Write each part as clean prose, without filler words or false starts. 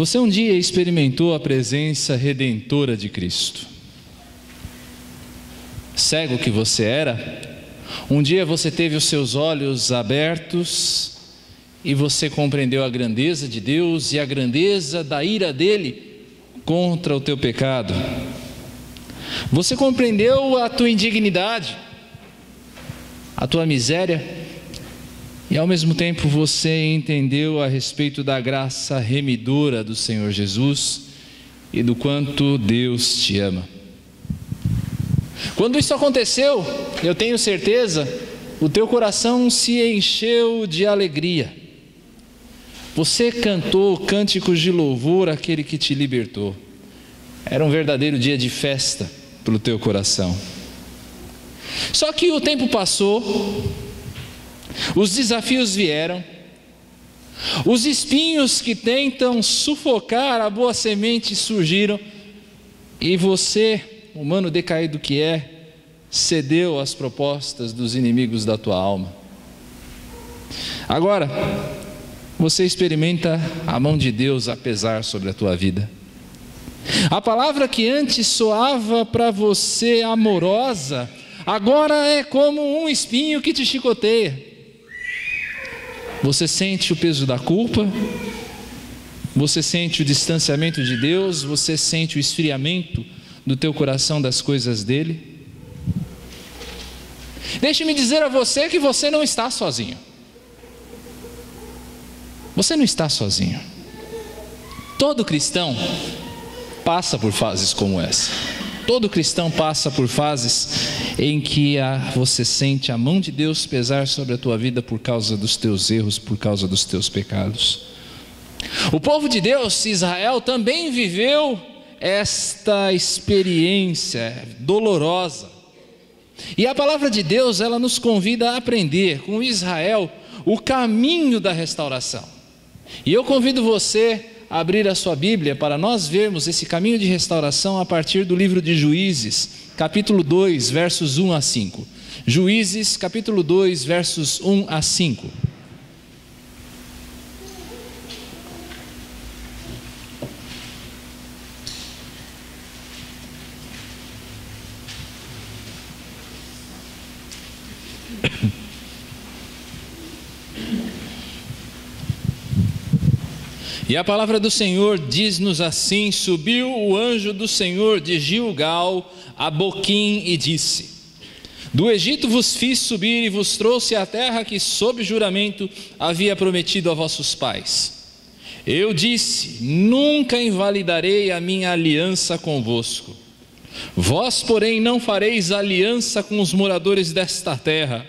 Você um dia experimentou a presença redentora de Cristo. Cego que você era, um dia você teve os seus olhos abertos e você compreendeu a grandeza de Deus e a grandeza da ira dele contra o teu pecado. Você compreendeu a tua indignidade, a tua miséria, e ao mesmo tempo você entendeu a respeito da graça remidora do Senhor Jesus e do quanto Deus te ama. Quando isso aconteceu, eu tenho certeza, o teu coração se encheu de alegria. Você cantou cânticos de louvor àquele que te libertou. Era um verdadeiro dia de festa para o teu coração. Só que o tempo passou, os desafios vieram, os espinhos que tentam sufocar a boa semente surgiram, e você, humano decaído que é, cedeu às propostas dos inimigos da tua alma. Agora, você experimenta a mão de Deus a pesar sobre a tua vida. A palavra que antes soava para você amorosa, agora é como um espinho que te chicoteia. Você sente o peso da culpa, Você sente o distanciamento de Deus? Você sente o esfriamento do teu coração das coisas dele? Deixe-me dizer a você que você não está sozinho. Você não está sozinho. Todo cristão passa por fases como essa. Todo cristão passa por fases em que você sente a mão de Deus pesar sobre a tua vida por causa dos teus erros, por causa dos teus pecados. O povo de Deus, Israel, também viveu esta experiência dolorosa. E a palavra de Deus, ela nos convida a aprender com Israel o caminho da restauração. E eu convido você a abrir a sua Bíblia para nós vermos esse caminho de restauração a partir do livro de Juízes, capítulo 2, versos 1 a 5. Juízes, capítulo 2, versos 1 a 5. E a palavra do Senhor diz-nos assim: subiu o anjo do Senhor de Gilgal a Boquim e disse: do Egito vos fiz subir e vos trouxe à terra que sob juramento havia prometido a vossos pais. Eu disse: nunca invalidarei a minha aliança convosco. Vós, porém, não fareis aliança com os moradores desta terra,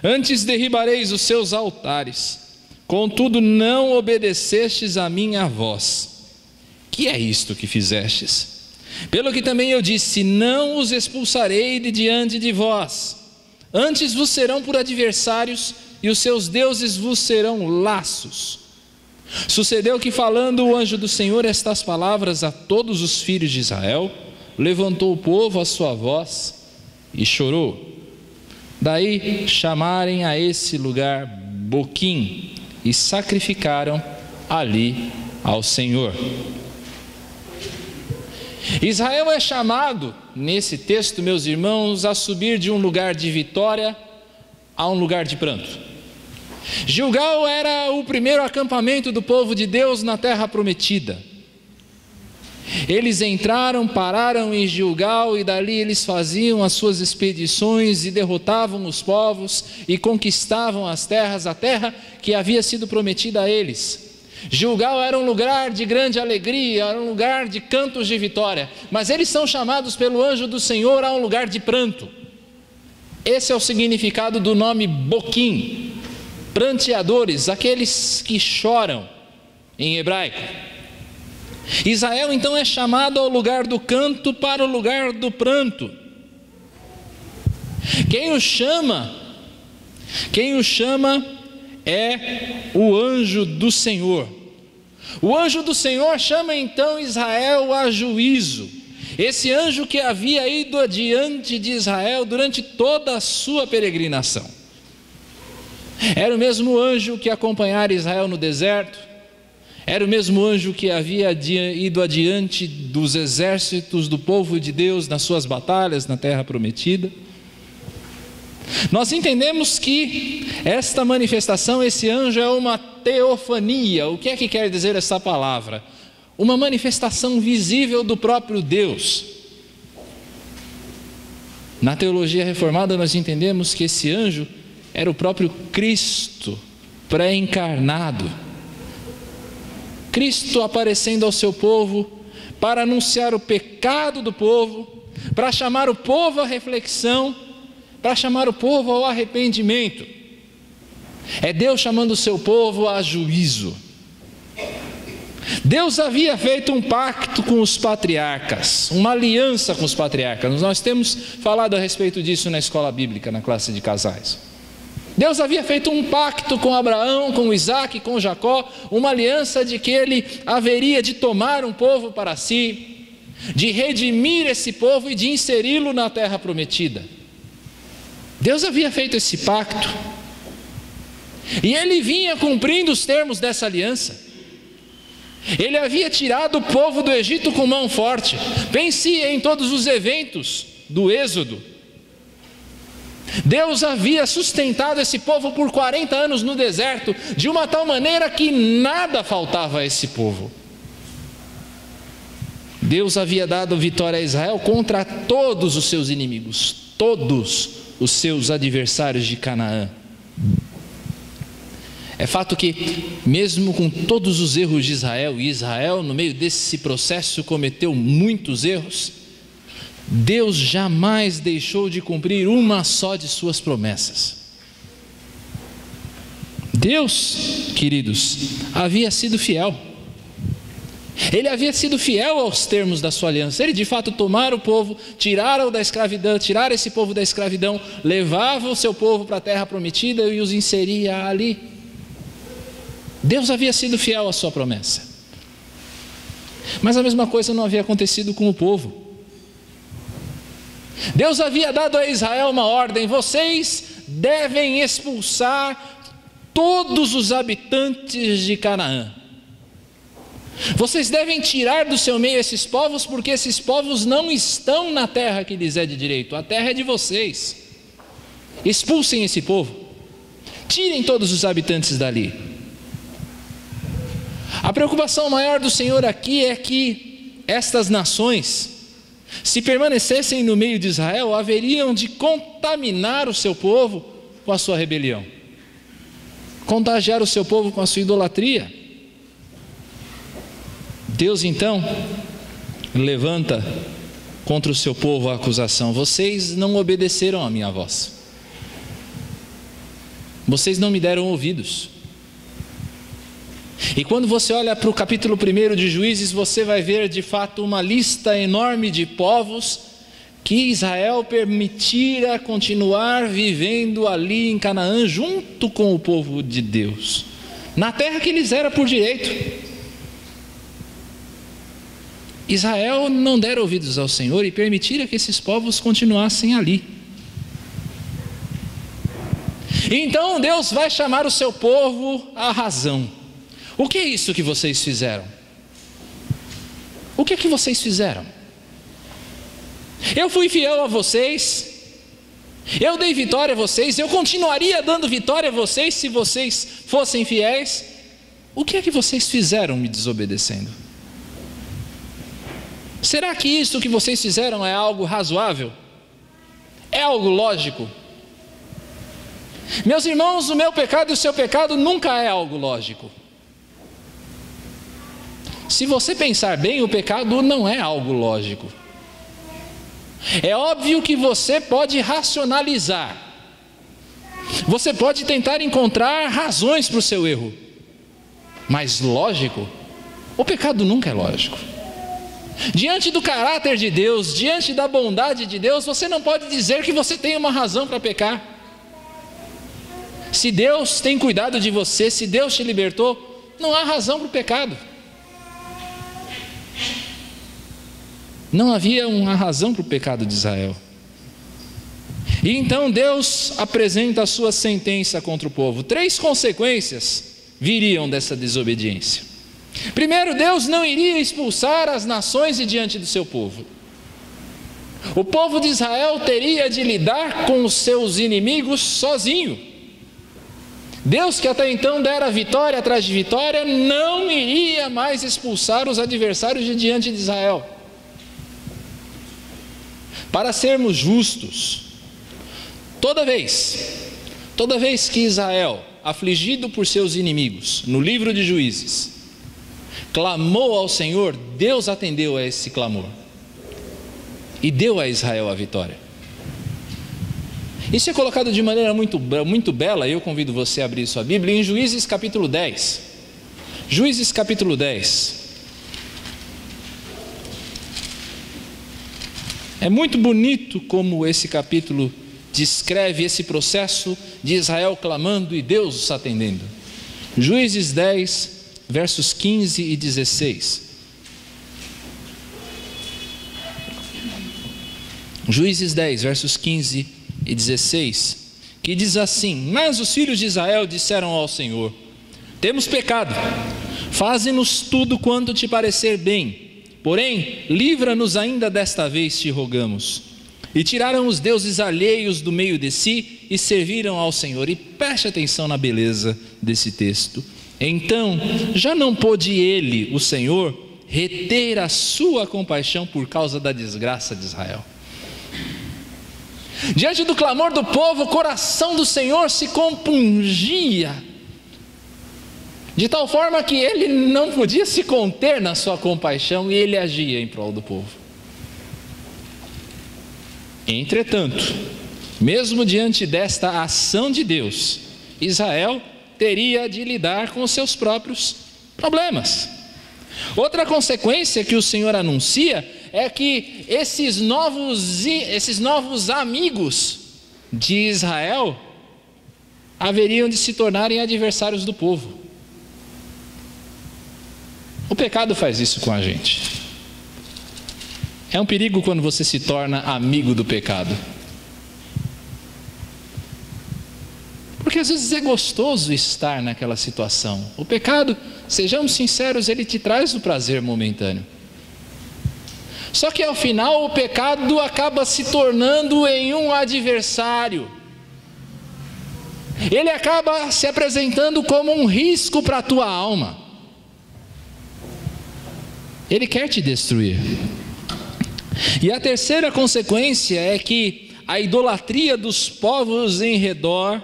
antes derribareis os seus altares. Contudo, não obedecestes a minha voz. Que é isto que fizestes? Pelo que também eu disse: não os expulsarei de diante de vós, antes vos serão por adversários, e os seus deuses vos serão laços. Sucedeu que, falando o anjo do Senhor estas palavras a todos os filhos de Israel, levantou o povo a sua voz e chorou. Daí chamarem a esse lugar Boquim, e sacrificaram ali ao Senhor. Israel é chamado, nesse texto, meus irmãos, a subir de um lugar de vitória a um lugar de pranto. Gilgal era o primeiro acampamento do povo de Deus na terra prometida. Eles entraram, pararam em Gilgal, e dali eles faziam as suas expedições e derrotavam os povos e conquistavam as terras, a terra que havia sido prometida a eles. Gilgal era um lugar de grande alegria, era um lugar de cantos de vitória, mas eles são chamados pelo anjo do Senhor a um lugar de pranto. Esse é o significado do nome Boquim, pranteadores, aqueles que choram em hebraico. Israel então é chamado ao lugar do canto para o lugar do pranto. Quem o chama é o anjo do Senhor. O anjo do Senhor chama então Israel a juízo. Esse anjo que havia ido adiante de Israel durante toda a sua peregrinação. Era o mesmo anjo que acompanhara Israel no deserto. Era o mesmo anjo que havia ido adiante dos exércitos do povo de Deus nas suas batalhas na terra prometida. Nós entendemos que esta manifestação, esse anjo, é uma teofania. O que é que quer dizer essa palavra? Uma manifestação visível do próprio Deus. Na teologia reformada nós entendemos que esse anjo era o próprio Cristo pré-encarnado. Cristo aparecendo ao seu povo para anunciar o pecado do povo, para chamar o povo à reflexão, para chamar o povo ao arrependimento. É Deus chamando o seu povo a juízo. Deus havia feito um pacto com os patriarcas, uma aliança com os patriarcas. Nós temos falado a respeito disso na escola bíblica, na classe de casais. Deus havia feito um pacto com Abraão, com Isaac, com Jacó, uma aliança de que ele haveria de tomar um povo para si, de redimir esse povo e de inseri-lo na terra prometida. Deus havia feito esse pacto, e ele vinha cumprindo os termos dessa aliança. Ele havia tirado o povo do Egito com mão forte. Pense em todos os eventos do Êxodo. Deus havia sustentado esse povo por 40 anos no deserto, de uma tal maneira que nada faltava a esse povo. Deus havia dado vitória a Israel contra todos os seus inimigos, todos os seus adversários de Canaã. É fato que, mesmo com todos os erros de Israel, e Israel no meio desse processo cometeu muitos erros, Deus jamais deixou de cumprir uma só de suas promessas. Deus, queridos, havia sido fiel. Ele havia sido fiel aos termos da sua aliança. Ele de fato tomara o povo, tirara-o da escravidão, tirara esse povo da escravidão, levava o seu povo para a terra prometida e os inseria ali. Deus havia sido fiel à sua promessa. Mas a mesma coisa não havia acontecido com o povo. Deus havia dado a Israel uma ordem: vocês devem expulsar todos os habitantes de Canaã. Vocês devem tirar do seu meio esses povos, porque esses povos não estão na terra que lhes é de direito, a terra é de vocês. Expulsem esse povo, tirem todos os habitantes dali. A preocupação maior do Senhor aqui é que estas nações, se permanecessem no meio de Israel, haveriam de contaminar o seu povo com a sua rebelião, contagiar o seu povo com a sua idolatria. Deus então levanta contra o seu povo a acusação: vocês não obedeceram à minha voz, vocês não me deram ouvidos. E quando você olha para o capítulo 1 de Juízes, você vai ver de fato uma lista enorme de povos que Israel permitira continuar vivendo ali em Canaã junto com o povo de Deus, na terra que lhes era por direito. Israel não dera ouvidos ao Senhor e permitira que esses povos continuassem ali. Então Deus vai chamar o seu povo à razão. O que é isso que vocês fizeram? O que é que vocês fizeram? Eu fui fiel a vocês, eu dei vitória a vocês, eu continuaria dando vitória a vocês se vocês fossem fiéis. O que é que vocês fizeram me desobedecendo? Será que isso que vocês fizeram é algo razoável? É algo lógico? Meus irmãos, o meu pecado e o seu pecado nunca é algo lógico. Se você pensar bem, o pecado não é algo lógico. É óbvio que você pode racionalizar, você pode tentar encontrar razões para o seu erro, mas lógico, o pecado nunca é lógico. Diante do caráter de Deus, diante da bondade de Deus, você não pode dizer que você tem uma razão para pecar. Se Deus tem cuidado de você, se Deus te libertou, não há razão para o pecado. Não havia uma razão para o pecado de Israel. E então Deus apresenta a sua sentença contra o povo. 3 consequências viriam dessa desobediência. Primeiro, Deus não iria expulsar as nações de diante do seu povo. O povo de Israel teria de lidar com os seus inimigos sozinho. Deus, que até então dera vitória atrás de vitória, não iria mais expulsar os adversários de diante de Israel. Para sermos justos, toda vez que Israel, afligido por seus inimigos, no livro de Juízes, clamou ao Senhor, Deus atendeu a esse clamor e deu a Israel a vitória. Isso é colocado de maneira muito bela, e eu convido você a abrir sua Bíblia em Juízes capítulo 10. Juízes capítulo 10. É muito bonito como esse capítulo descreve esse processo de Israel clamando e Deus os atendendo. Juízes 10, versos 15 e 16. Juízes 10, versos 15 e 16, que diz assim: mas os filhos de Israel disseram ao Senhor: temos pecado, faze-nos tudo quanto te parecer bem, porém livra-nos ainda desta vez, te rogamos. E tiraram os deuses alheios do meio de si e serviram ao Senhor. E preste atenção na beleza desse texto. Então, já não pôde ele, o Senhor, reter a sua compaixão por causa da desgraça de Israel. Diante do clamor do povo, o coração do Senhor se compungia, de tal forma que ele não podia se conter na sua compaixão e ele agia em prol do povo. Entretanto, mesmo diante desta ação de Deus, Israel teria de lidar com os seus próprios problemas. Outra consequência que o Senhor anuncia é que esses novos amigos de Israel haveriam de se tornarem adversários do povo. O pecado faz isso com a gente. É um perigo quando você se torna amigo do pecado. Porque às vezes é gostoso estar naquela situação. O pecado, sejamos sinceros, ele te traz o prazer momentâneo. Só que ao final o pecado acaba se tornando em um adversário. Ele acaba se apresentando como um risco para a tua alma. Ele quer te destruir. E a terceira consequência é que a idolatria dos povos em redor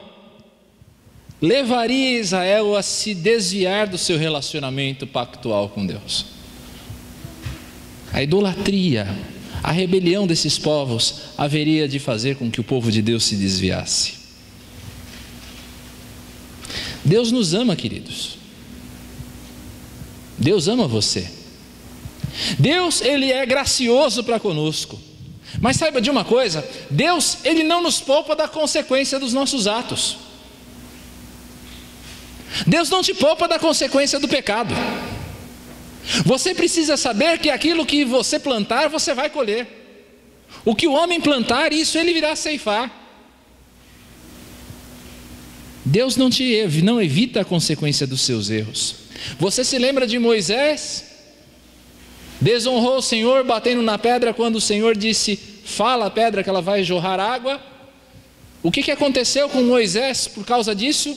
levaria Israel a se desviar do seu relacionamento pactual com Deus. A idolatria, a rebelião desses povos haveria de fazer com que o povo de Deus se desviasse. Deus nos ama, queridos. Deus ama você. Deus, ele é gracioso para conosco. Mas saiba de uma coisa, Deus, ele não nos poupa da consequência dos nossos atos. Deus não te poupa da consequência do pecado. Você precisa saber que aquilo que você plantar, você vai colher. O que o homem plantar, isso ele virá ceifar. Deus não evita a consequência dos seus erros. Você se lembra de Moisés? Desonrou o Senhor batendo na pedra quando o Senhor disse: fala a pedra que ela vai jorrar água. O que aconteceu com Moisés por causa disso?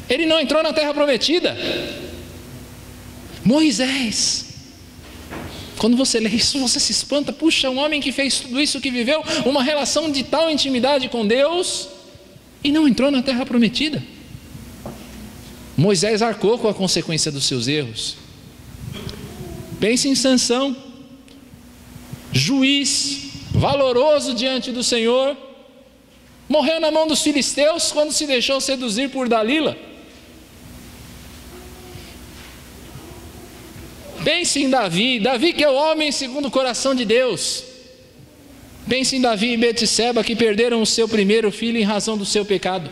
Ele não entrou na terra prometida. Moisés, quando você lê isso, você se espanta. Puxa, um homem que fez tudo isso, que viveu uma relação de tal intimidade com Deus e não entrou na terra prometida. Moisés arcou com a consequência dos seus erros. Pense em Sansão, juiz, valoroso diante do Senhor, morreu na mão dos filisteus quando se deixou seduzir por Dalila. Pense em Davi que é o homem segundo o coração de Deus. Pense em Davi e Betseba, que perderam o seu primeiro filho em razão do seu pecado.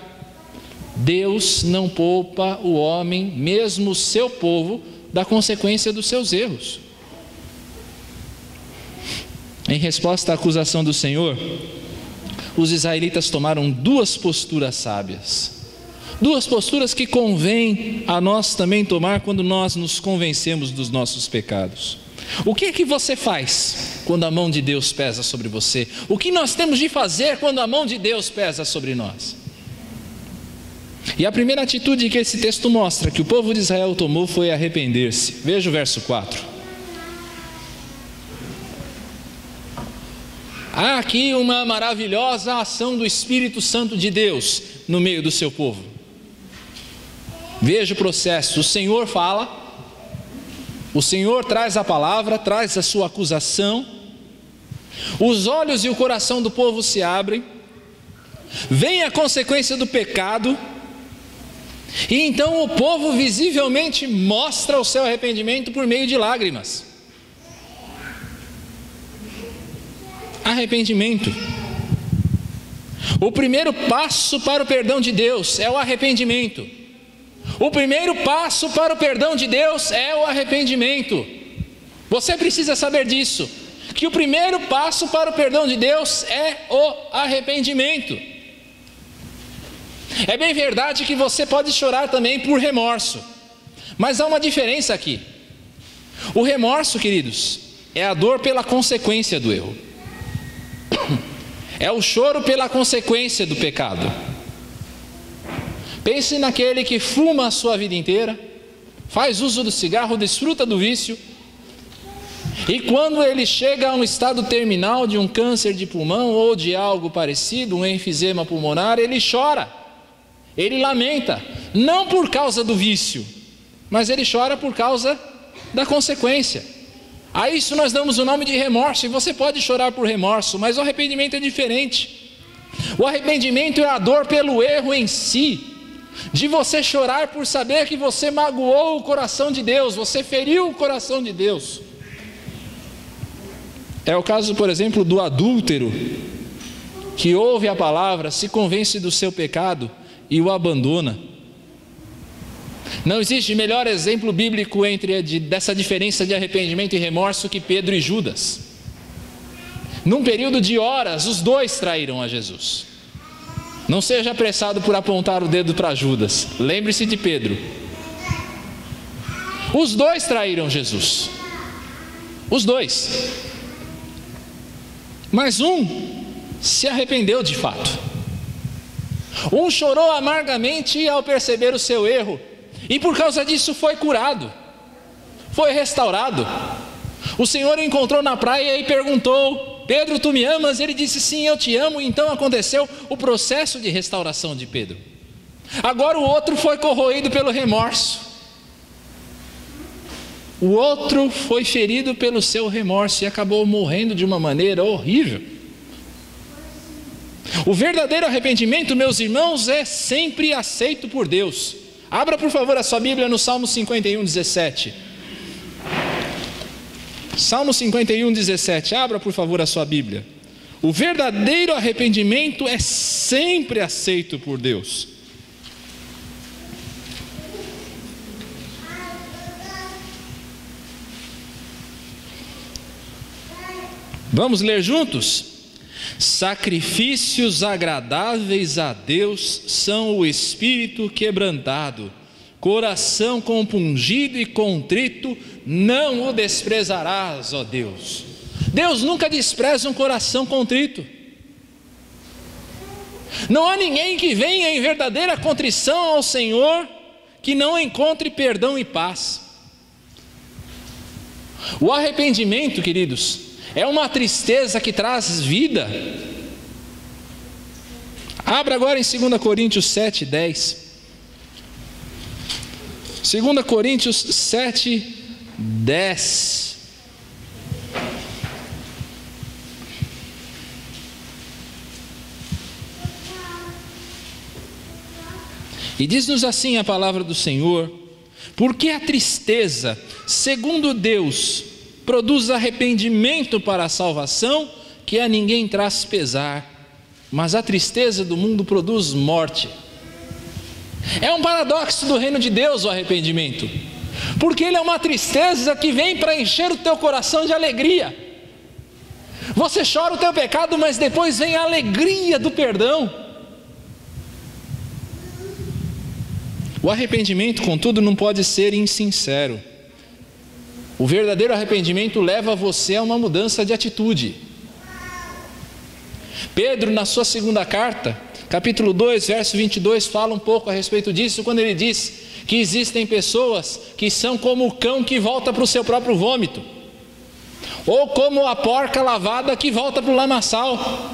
Deus não poupa o homem, mesmo o seu povo, da consequência dos seus erros. Em resposta à acusação do Senhor, os israelitas tomaram duas posturas sábias. Duas posturas que convém a nós também tomar quando nós nos convencemos dos nossos pecados. O que é que você faz quando a mão de Deus pesa sobre você? O que nós temos de fazer quando a mão de Deus pesa sobre nós? E a primeira atitude que esse texto mostra que o povo de Israel tomou foi arrepender-se. Veja o verso 4. Há aqui uma maravilhosa ação do Espírito Santo de Deus no meio do seu povo. Veja o processo. O Senhor fala, o Senhor traz a palavra, traz a sua acusação, os olhos e o coração do povo se abrem, vem a consequência do pecado, e então o povo visivelmente mostra o seu arrependimento por meio de lágrimas. Arrependimento. O primeiro passo para o perdão de Deus é o arrependimento. O primeiro passo para o perdão de Deus é o arrependimento. Você precisa saber disso, que o primeiro passo para o perdão de Deus é o arrependimento. É bem verdade que você pode chorar também por remorso, mas há uma diferença aqui. O remorso, queridos, é a dor pela consequência do erro. É o choro pela consequência do pecado. Pense naquele que fuma a sua vida inteira, faz uso do cigarro, desfruta do vício, e quando ele chega a um estado terminal de um câncer de pulmão ou de algo parecido, um enfisema pulmonar, ele chora, ele lamenta, não por causa do vício, mas ele chora por causa da consequência. A isso nós damos o nome de remorso, e você pode chorar por remorso, mas o arrependimento é diferente. O arrependimento é a dor pelo erro em si, de você chorar por saber que você magoou o coração de Deus, você feriu o coração de Deus. É o caso, por exemplo, do adúltero, que ouve a palavra, se convence do seu pecado e o abandona. Não existe melhor exemplo bíblico dessa diferença de arrependimento e remorso que Pedro e Judas. Num período de horas, os dois traíram a Jesus. Não seja apressado por apontar o dedo para Judas, lembre-se de Pedro. Os dois traíram Jesus, os dois. Mas um se arrependeu de fato. Um chorou amargamente ao perceber o seu erro, e por causa disso foi curado, foi restaurado. O Senhor o encontrou na praia e perguntou: Pedro, tu me amas? Ele disse: sim, eu te amo. E então aconteceu o processo de restauração de Pedro. Agora o outro foi corroído pelo remorso. O outro foi ferido pelo seu remorso e acabou morrendo de uma maneira horrível. O verdadeiro arrependimento, meus irmãos, é sempre aceito por Deus. Abra por favor a sua Bíblia no Salmo 51, 17. Salmo 51, 17. Abra por favor a sua Bíblia. O verdadeiro arrependimento é sempre aceito por Deus. Vamos ler juntos? Sacrifícios agradáveis a Deus são o espírito quebrantado, coração compungido e contrito, não o desprezarás, ó Deus. Deus nunca despreza um coração contrito. Não há ninguém que venha em verdadeira contrição ao Senhor que não encontre perdão e paz. O arrependimento, queridos, é uma tristeza que traz vida. Abra agora em 2 Coríntios 7, 10. 2 Coríntios 7, 10. E diz-nos assim a palavra do Senhor: porque a tristeza, segundo Deus, produz arrependimento para a salvação, que a ninguém traz pesar, mas a tristeza do mundo produz morte. É um paradoxo do reino de Deus o arrependimento, porque ele é uma tristeza que vem para encher o teu coração de alegria. Você chora o teu pecado, mas depois vem a alegria do perdão. O arrependimento, contudo, não pode ser insincero. O verdadeiro arrependimento leva você a uma mudança de atitude. Pedro, na sua segunda carta, capítulo 2, verso 22, fala um pouco a respeito disso, quando ele diz que existem pessoas que são como o cão que volta para o seu próprio vômito, ou como a porca lavada que volta para o lamaçal.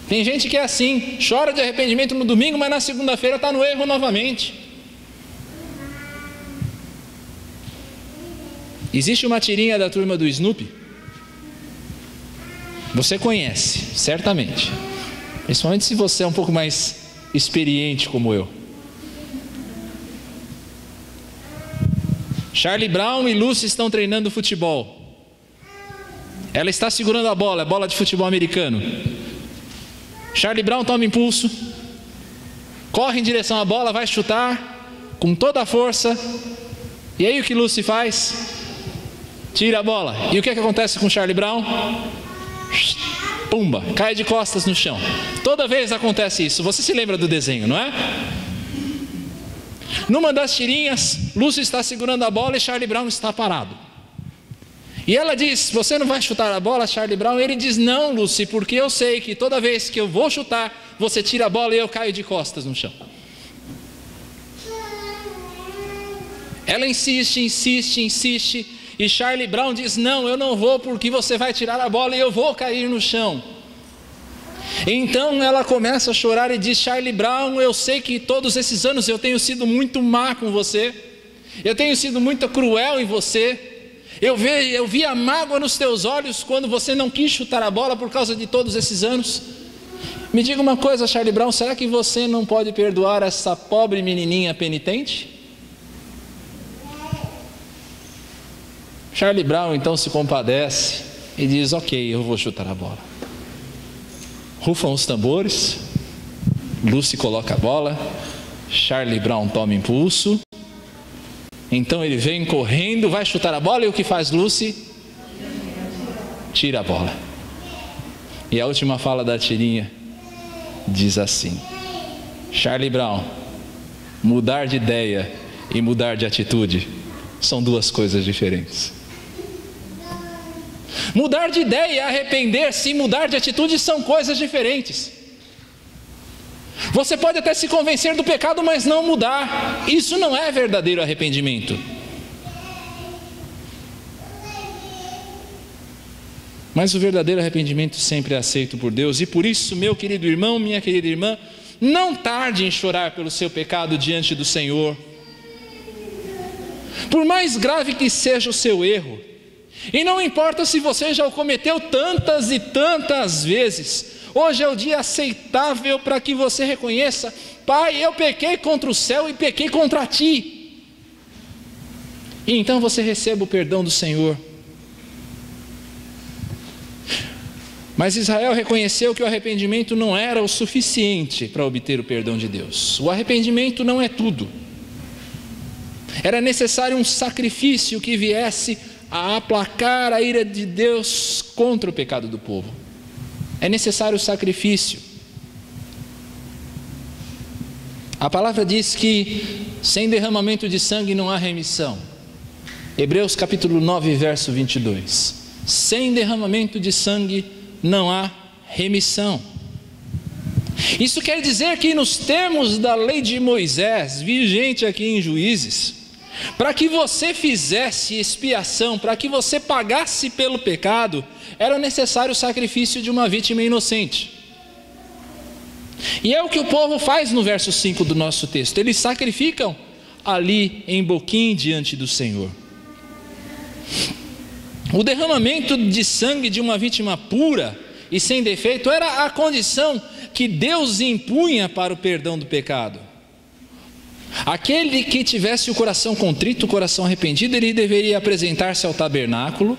Tem gente que é assim, chora de arrependimento no domingo, mas na segunda-feira está no erro novamente. Existe uma tirinha da turma do Snoopy, você conhece, certamente, principalmente se você é um pouco mais experiente como eu. Charlie Brown e Lucy estão treinando futebol. Ela está segurando a bola de futebol americano. Charlie Brown toma impulso, corre em direção à bola, vai chutar com toda a força. E aí o que Lucy faz? Tira a bola. E o que acontece com Charlie Brown? Pumba, cai de costas no chão. Toda vez acontece isso. Você se lembra do desenho, não é? Numa das tirinhas, Lucy está segurando a bola e Charlie Brown está parado. E ela diz: você não vai chutar a bola, Charlie Brown? Ele diz: não, Lucy, porque eu sei que toda vez que eu vou chutar, você tira a bola e eu caio de costas no chão. Ela insiste, e Charlie Brown diz: não, eu não vou, porque você vai tirar a bola e eu vou cair no chão. Então ela começa a chorar e diz: Charlie Brown, eu sei que todos esses anos eu tenho sido muito má com você, eu tenho sido muito cruel em você, eu vi a mágoa nos teus olhos quando você não quis chutar a bola por causa de todos esses anos. Me diga uma coisa, Charlie Brown, será que você não pode perdoar essa pobre menininha penitente? Charlie Brown então se compadece e diz: ok, eu vou chutar a bola. Rufam os tambores, Lucy coloca a bola, Charlie Brown toma impulso, então ele vem correndo, vai chutar a bola, e o que faz Lucy? Tira a bola. E a última fala da tirinha diz assim: Charlie Brown, mudar de ideia e mudar de atitude são duas coisas diferentes. Mudar de ideia e arrepender-se e mudar de atitude são coisas diferentes. Você pode até se convencer do pecado, mas não mudar. Isso não é verdadeiro arrependimento. Mas o verdadeiro arrependimento sempre é aceito por Deus. E por isso, meu querido irmão, minha querida irmã, não tarde em chorar pelo seu pecado diante do Senhor. Por mais grave que seja o seu erro, e não importa se você já o cometeu tantas e tantas vezes, hoje é o dia aceitável para que você reconheça: Pai, eu pequei contra o céu e pequei contra ti. E então você receba o perdão do Senhor. Mas Israel reconheceu que o arrependimento não era o suficiente para obter o perdão de Deus. O arrependimento não é tudo. Era necessário um sacrifício que viesse a aplacar a ira de Deus contra o pecado do povo. É necessário o sacrifício. A palavra diz que sem derramamento de sangue não há remissão. Hebreus capítulo 9, verso 22. Sem derramamento de sangue não há remissão. Isso quer dizer que nos termos da lei de Moisés, vigente aqui em Juízes, para que você fizesse expiação, para que você pagasse pelo pecado, era necessário o sacrifício de uma vítima inocente. E é o que o povo faz no verso 5 do nosso texto. Eles sacrificam ali em Boquim diante do Senhor. O derramamento de sangue de uma vítima pura e sem defeito era a condição que Deus impunha para o perdão do pecado. Aquele que tivesse o coração contrito, o coração arrependido, ele deveria apresentar-se ao tabernáculo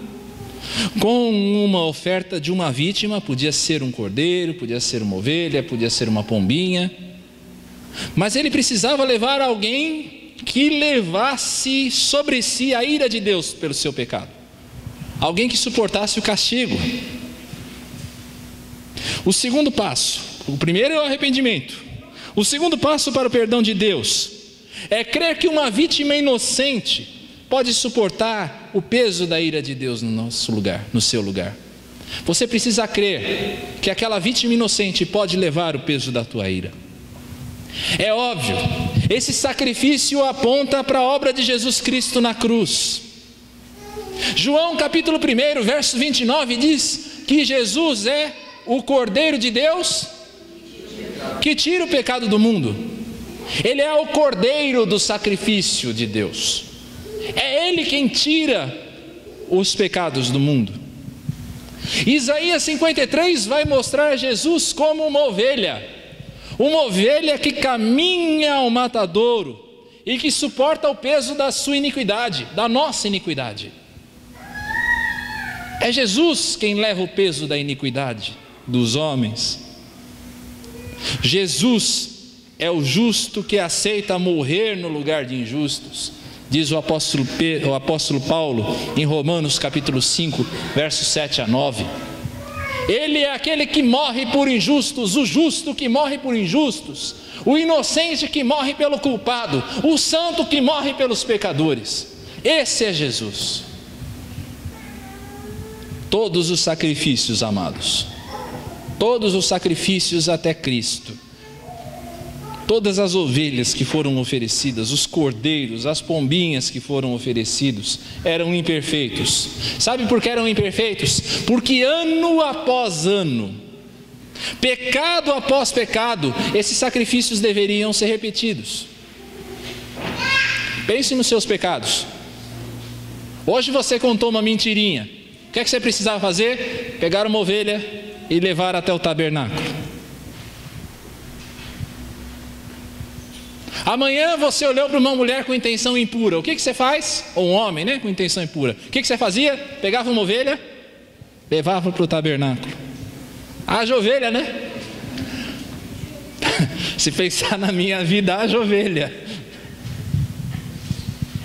com uma oferta de uma vítima. Podia ser um cordeiro, podia ser uma ovelha, podia ser uma pombinha, mas ele precisava levar alguém que levasse sobre si a ira de Deus pelo seu pecado, alguém que suportasse o castigo. O segundo passo, o primeiro é o arrependimento. O segundo passo para o perdão de Deus é crer que uma vítima inocente pode suportar o peso da ira de Deus no nosso lugar, no seu lugar. Você precisa crer que aquela vítima inocente pode levar o peso da tua ira. É óbvio, esse sacrifício aponta para a obra de Jesus Cristo na cruz. João capítulo 1, verso 29 diz que Jesus é o Cordeiro de Deus que tira o pecado do mundo. Ele é o Cordeiro do sacrifício de Deus. É Ele quem tira os pecados do mundo. Isaías 53 vai mostrar Jesus como uma ovelha que caminha ao matadouro e que suporta o peso da sua iniquidade, da nossa iniquidade. É Jesus quem leva o peso da iniquidade dos homens. Jesus é o justo que aceita morrer no lugar de injustos, diz o apóstolo Paulo em Romanos capítulo 5, versos 7 a 9. Ele é aquele que morre por injustos, o justo que morre por injustos, o inocente que morre pelo culpado, o santo que morre pelos pecadores. Esse é Jesus. Todos os sacrifícios, amados, todos os sacrifícios até Cristo, todas as ovelhas que foram oferecidas, os cordeiros, as pombinhas que foram oferecidos, eram imperfeitos. Sabe por que eram imperfeitos? Porque ano após ano, pecado após pecado, esses sacrifícios deveriam ser repetidos. Pense nos seus pecados. Hoje você contou uma mentirinha. O que é que você precisava fazer? Pegar uma ovelha e levar até o tabernáculo. Amanhã você olhou para uma mulher com intenção impura. O que você faz? Ou um homem, né, com intenção impura. O que você fazia? Pegava uma ovelha, levava para o tabernáculo. Haja ovelha, né? Se pensar na minha vida, haja ovelha.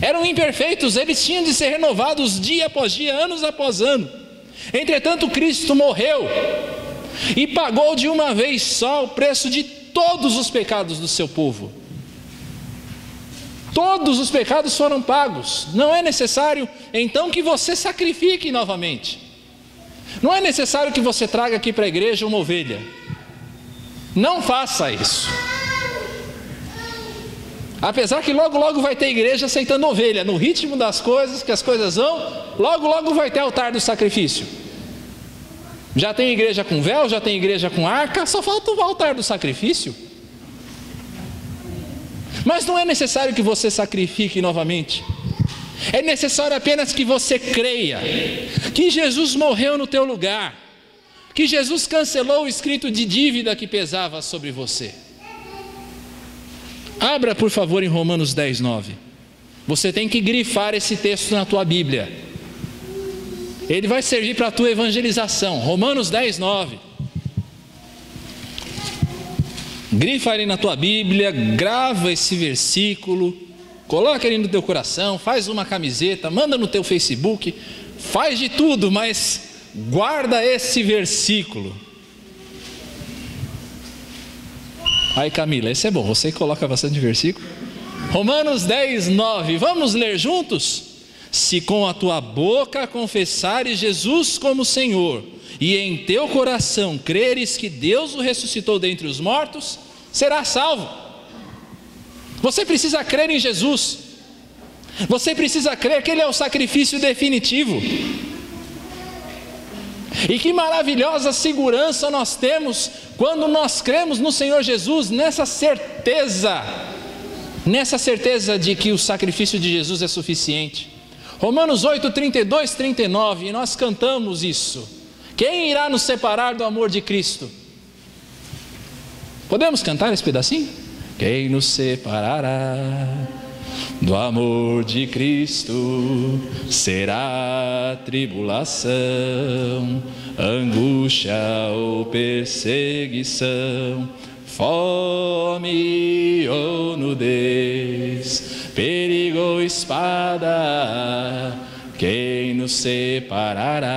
Eram imperfeitos, eles tinham de ser renovados dia após dia, anos após ano. Entretanto, Cristo morreu e pagou de uma vez só o preço de todos os pecados do seu povo. Todos os pecados foram pagos. Não é necessário então que você sacrifique novamente. Não é necessário que você traga aqui para a igreja uma ovelha. Não faça isso. Apesar que logo vai ter igreja aceitando ovelha. No ritmo das coisas, que as coisas vão, logo vai ter altar do sacrifício. Já tem igreja com véu, já tem igreja com arca, só falta o altar do sacrifício. Mas não é necessário que você sacrifique novamente. É necessário apenas que você creia que Jesus morreu no teu lugar, que Jesus cancelou o escrito de dívida que pesava sobre você. Abra, por favor, em Romanos 10, 9. Você tem que grifar esse texto na tua Bíblia. Ele vai servir para a tua evangelização. Romanos 10, 9. Grifa ele na tua Bíblia, grava esse versículo, coloca ele no teu coração, faz uma camiseta, manda no teu Facebook, faz de tudo, mas guarda esse versículo. Aí, Camila, esse é bom, você coloca bastante versículo. Romanos 10, 9, vamos ler juntos? Se com a tua boca confessares Jesus como Senhor, e em teu coração creres que Deus o ressuscitou dentre os mortos, serás salvo. Você precisa crer em Jesus. Você precisa crer que Ele é o sacrifício definitivo. E que maravilhosa segurança nós temos quando nós cremos no Senhor Jesus, nessa certeza de que o sacrifício de Jesus é suficiente. Romanos 8, 32, 39, e nós cantamos isso. Quem irá nos separar do amor de Cristo? Podemos cantar esse pedacinho? Quem nos separará do amor de Cristo? Será tribulação, angústia ou perseguição, fome ou nudez, perigo ou espada? Quem nos separará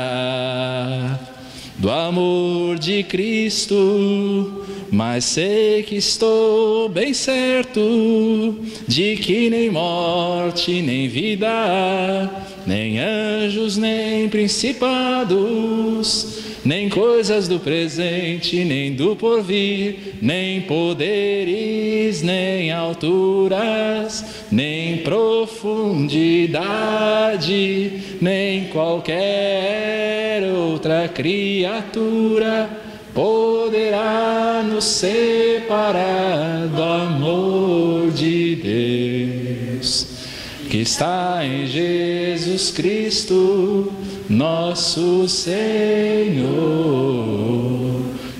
do amor de Cristo? Mas sei que estou bem certo de que nem morte, nem vida, nem anjos, nem principados, nem coisas do presente, nem do porvir, nem poderes, nem alturas, nem profundidade, nem qualquer outra criatura poderá nos separar do amor de Deus, que está em Jesus Cristo, nosso Senhor,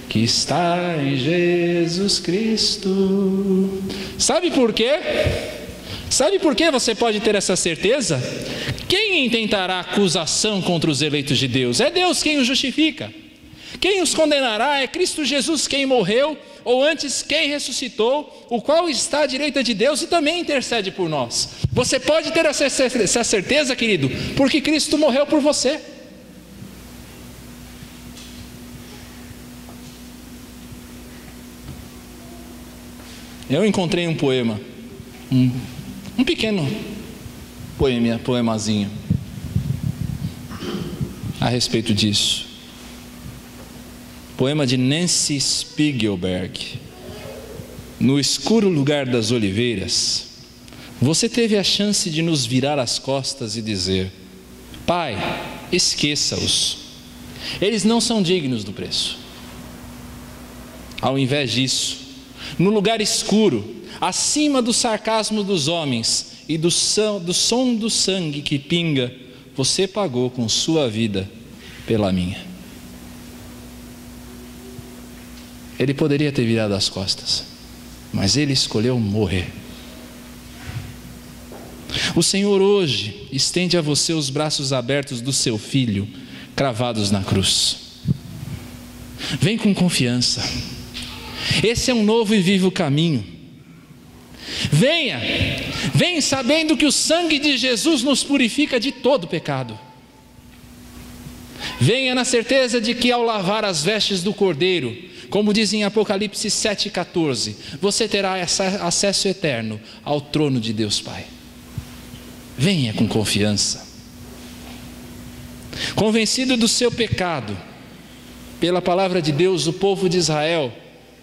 que está em Jesus Cristo. Sabe por quê? Sabe por que você pode ter essa certeza? Quem intentará acusação contra os eleitos de Deus? É Deus quem os justifica. Quem os condenará? É Cristo Jesus quem morreu, ou antes quem ressuscitou, o qual está à direita de Deus e também intercede por nós. Você pode ter essa certeza, querido, porque Cristo morreu por você. Eu encontrei um poema, um pequeno poemazinho. a respeito disso. Poema de Nancy Spiegelberg. No escuro lugar das oliveiras, você teve a chance de nos virar as costas e dizer: Pai, esqueça-os, eles não são dignos do preço. Ao invés disso, no lugar escuro, acima do sarcasmo dos homens e do som do sangue que pinga, você pagou com sua vida pela minha. Ele poderia ter virado as costas, mas ele escolheu morrer. O Senhor hoje estende a você os braços abertos do seu Filho, cravados na cruz. Vem com confiança. Esse é um novo e vivo caminho. Venha sabendo que o sangue de Jesus nos purifica de todo pecado. Venha na certeza de que ao lavar as vestes do Cordeiro, como diz em Apocalipse 7,14, você terá acesso eterno ao trono de Deus Pai. Venha com confiança. Convencido do seu pecado, pela palavra de Deus, o povo de Israel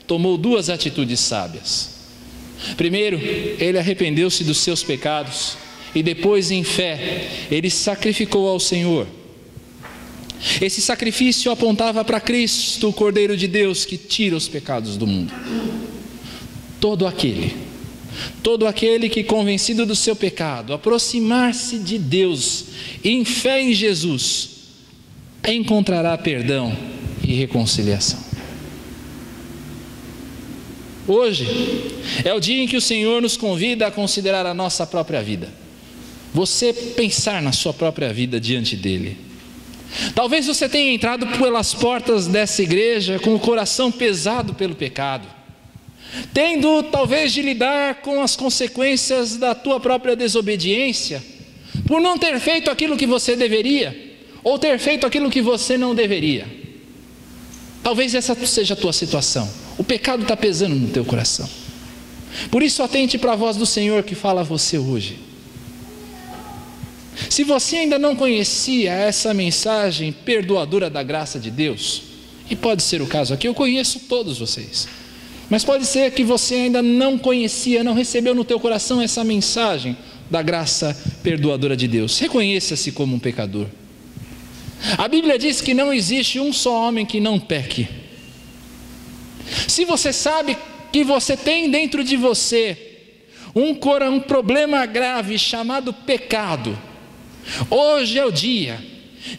tomou duas atitudes sábias. Primeiro, ele arrependeu-se dos seus pecados e depois, em fé, ele sacrificou ao Senhor. Esse sacrifício apontava para Cristo, o Cordeiro de Deus, que tira os pecados do mundo. Todo aquele que, convencido do seu pecado, aproximar-se de Deus em fé em Jesus, encontrará perdão e reconciliação. Hoje é o dia em que o Senhor nos convida a considerar a nossa própria vida. Você pensar na sua própria vida diante dele. Talvez você tenha entrado pelas portas dessa igreja com o coração pesado pelo pecado, tendo talvez de lidar com as consequências da tua própria desobediência, por não ter feito aquilo que você deveria, ou ter feito aquilo que você não deveria. Talvez essa seja a tua situação. O pecado está pesando no teu coração. Por isso atente para a voz do Senhor que fala a você hoje. Se você ainda não conhecia essa mensagem perdoadora da graça de Deus, e pode ser o caso aqui, eu conheço todos vocês, mas pode ser que você ainda não conhecia, não recebeu no teu coração essa mensagem da graça perdoadora de Deus. Reconheça-se como um pecador. A Bíblia diz que não existe um só homem que não peque. Se você sabe que você tem dentro de você um problema grave chamado pecado, hoje é o dia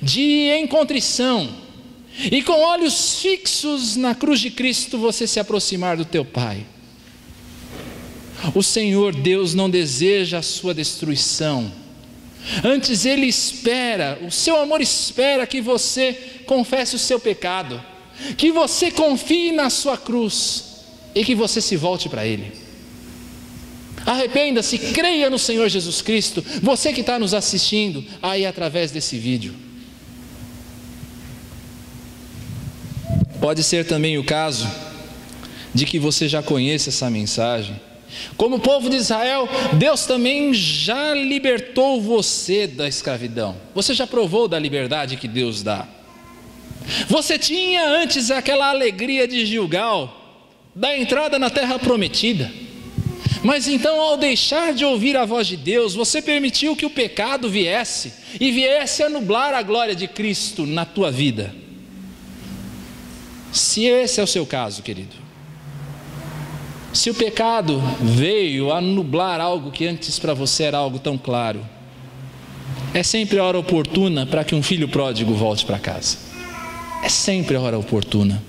de, em contrição e com olhos fixos na cruz de Cristo, você se aproximar do teu Pai. O Senhor Deus não deseja a sua destruição, antes Ele espera, o seu amor espera que você confesse o seu pecado, que você confie na sua cruz e que você se volte para Ele. Arrependa-se, creia no Senhor Jesus Cristo, você que está nos assistindo aí através desse vídeo. Pode ser também o caso de que você já conheça essa mensagem. Como o povo de Israel, Deus também já libertou você da escravidão. Você já provou da liberdade que Deus dá. Você tinha antes aquela alegria de Gilgal, da entrada na terra prometida. Mas então, ao deixar de ouvir a voz de Deus, você permitiu que o pecado viesse a nublar a glória de Cristo na tua vida. Se esse é o seu caso, querido, se o pecado veio a nublar algo que antes para você era algo tão claro, é sempre a hora oportuna para que um filho pródigo volte para casa. É sempre a hora oportuna.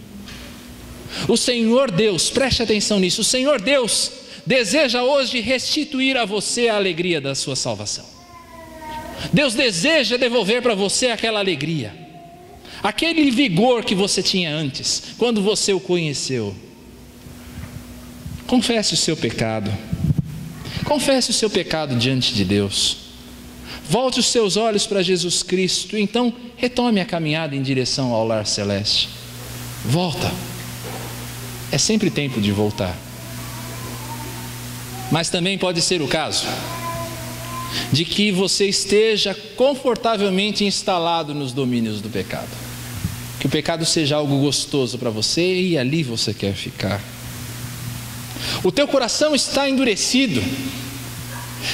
O Senhor Deus, preste atenção nisso, o Senhor Deus deseja hoje restituir a você a alegria da sua salvação. Deus deseja devolver para você aquela alegria, aquele vigor que você tinha antes, quando você o conheceu. Confesse o seu pecado. Confesse o seu pecado diante de Deus. Volte os seus olhos para Jesus Cristo. Então retome a caminhada em direção ao lar celeste. Volta. É sempre tempo de voltar. Mas também pode ser o caso de que você esteja confortavelmente instalado nos domínios do pecado. Que o pecado seja algo gostoso para você e ali você quer ficar. O teu coração está endurecido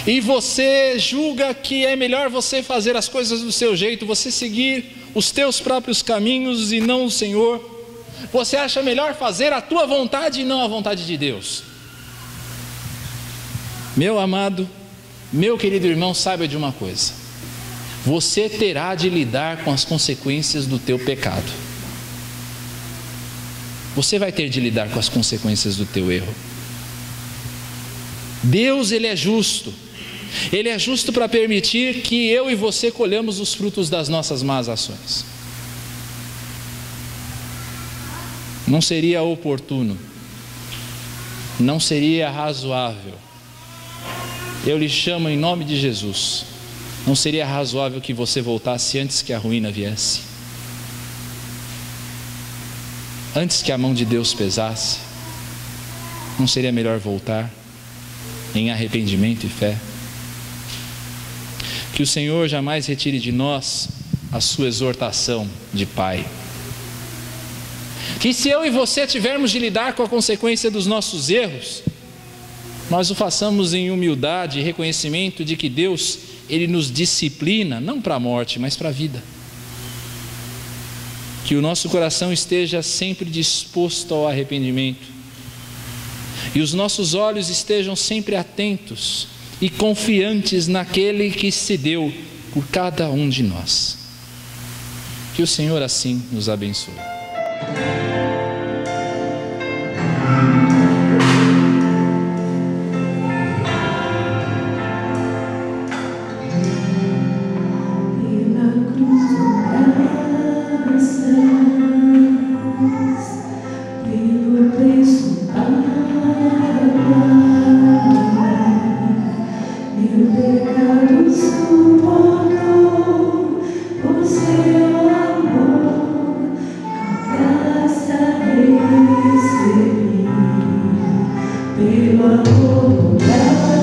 e você julga que é melhor você fazer as coisas do seu jeito, você seguir os teus próprios caminhos e não o Senhor. Você acha melhor fazer a tua vontade e não a vontade de Deus. Meu amado, meu querido irmão, saiba de uma coisa: você terá de lidar com as consequências do teu pecado. Você vai ter de lidar com as consequências do teu erro. Deus, Ele é justo. Ele é justo para permitir que eu e você colhamos os frutos das nossas más ações. Não seria oportuno, não seria razoável. Eu lhe chamo em nome de Jesus. Não seria razoável que você voltasse antes que a ruína viesse? Antes que a mão de Deus pesasse? Não seria melhor voltar em arrependimento e fé? Que o Senhor jamais retire de nós a sua exortação de Pai. Que se eu e você tivermos de lidar com a consequência dos nossos erros, nós o façamos em humildade e reconhecimento de que Deus, Ele nos disciplina, não para a morte, mas para a vida. Que o nosso coração esteja sempre disposto ao arrependimento e os nossos olhos estejam sempre atentos e confiantes naquele que se deu por cada um de nós. Que o Senhor assim nos abençoe. Pela tua graça,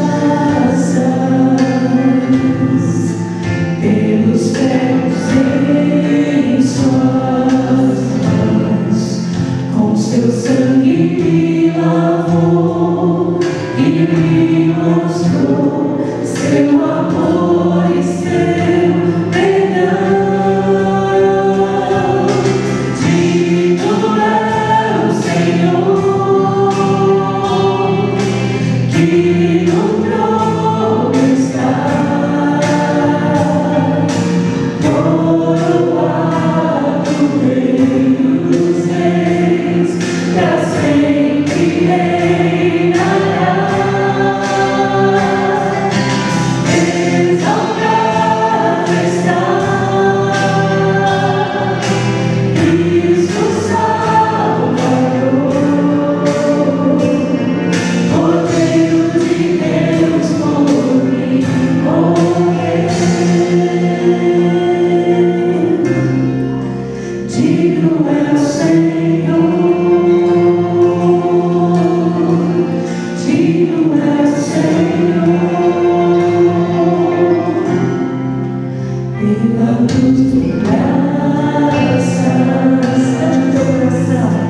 Santo coração.